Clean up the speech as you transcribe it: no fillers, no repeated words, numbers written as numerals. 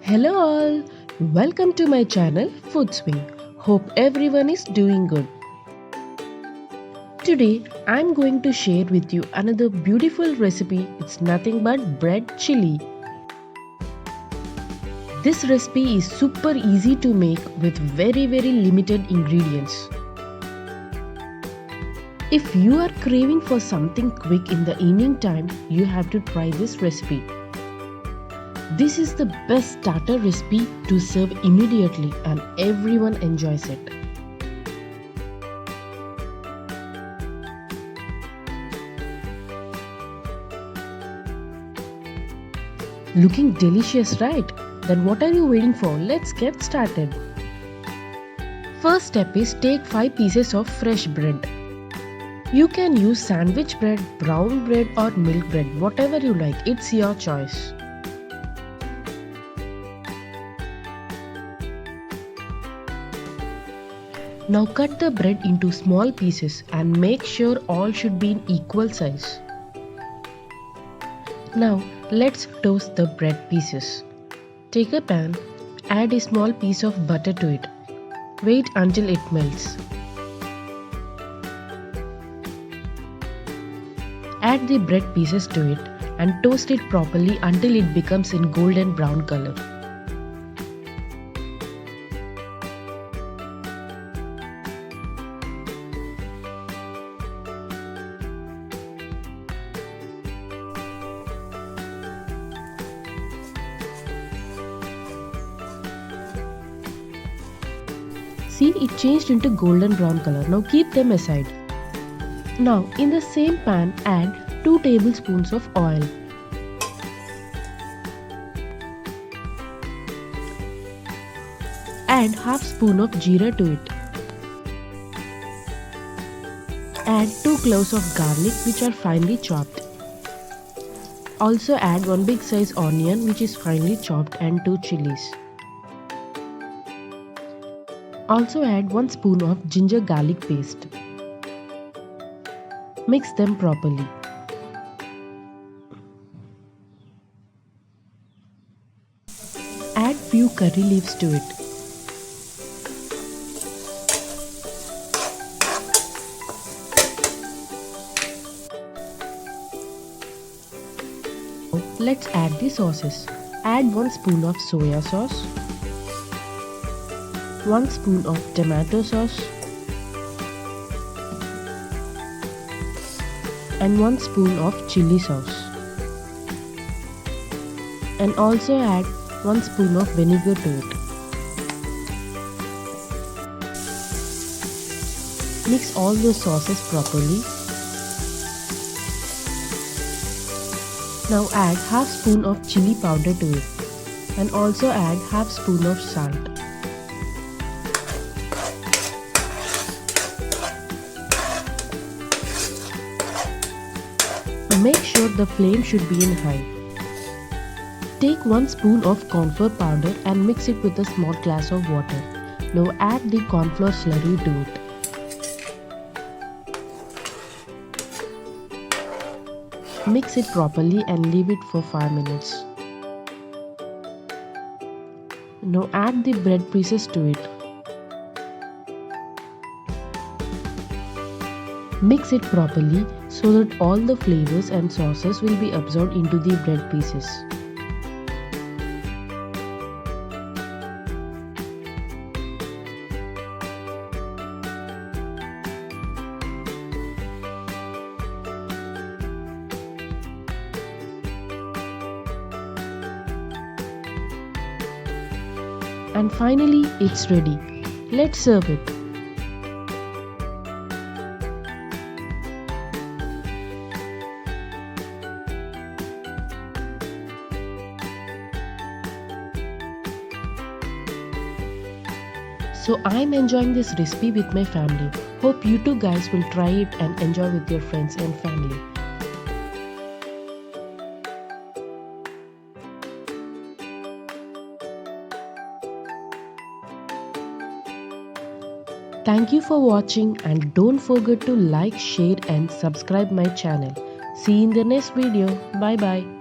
Hello all, welcome to my channel Food Swing. Hope everyone is doing good. Today I'm going to share with you another beautiful recipe. It's nothing but bread chili. This recipe is super easy to make with very limited ingredients. If you are craving for something quick in the evening time, you have to try this recipe. This is the best starter recipe to serve immediately and everyone enjoys it. Looking delicious, right? Then what are you waiting for? Let's get started. First step is take 5 pieces of fresh bread. You can use sandwich bread, brown bread or milk bread, whatever you like, it's your choice. Now cut the bread into small pieces and make sure all should be in equal size. Now let's toast the bread pieces. Take a pan, add a small piece of butter to it. Wait until it melts. Add the bread pieces to it and toast it properly until it becomes in golden brown color. See, it changed into golden brown color. Now keep them aside. Now in the same pan add 2 tablespoons of oil. Add half spoon of jeera to it. Add 2 cloves of garlic which are finely chopped. Also add 1 big size onion which is finely chopped and 2 chillies. Also add 1 spoon of ginger garlic paste. Mix them properly. Add few curry leaves to it. Let's add the sauces. Add 1 spoon of soya sauce, 1 spoon of tomato sauce and 1 spoon of chili sauce, and also add 1 spoon of vinegar to it. Mix all the sauces properly. Now add half spoon of chili powder to it and also add half spoon of salt. Make sure the flame should be in high. Take 1 spoon of cornflour powder and mix it with a small glass of water. Now add the cornflour slurry to it. Mix it properly and leave it for 5 minutes. Now add the bread pieces to it. Mix it properly so that all the flavors and sauces will be absorbed into the bread pieces. And finally, it's ready. Let's serve it. So I'm enjoying this recipe with my family. Hope you too guys will try it and enjoy with your friends and family. Thank you for watching and don't forget to like, share and subscribe my channel. See you in the next video. Bye bye.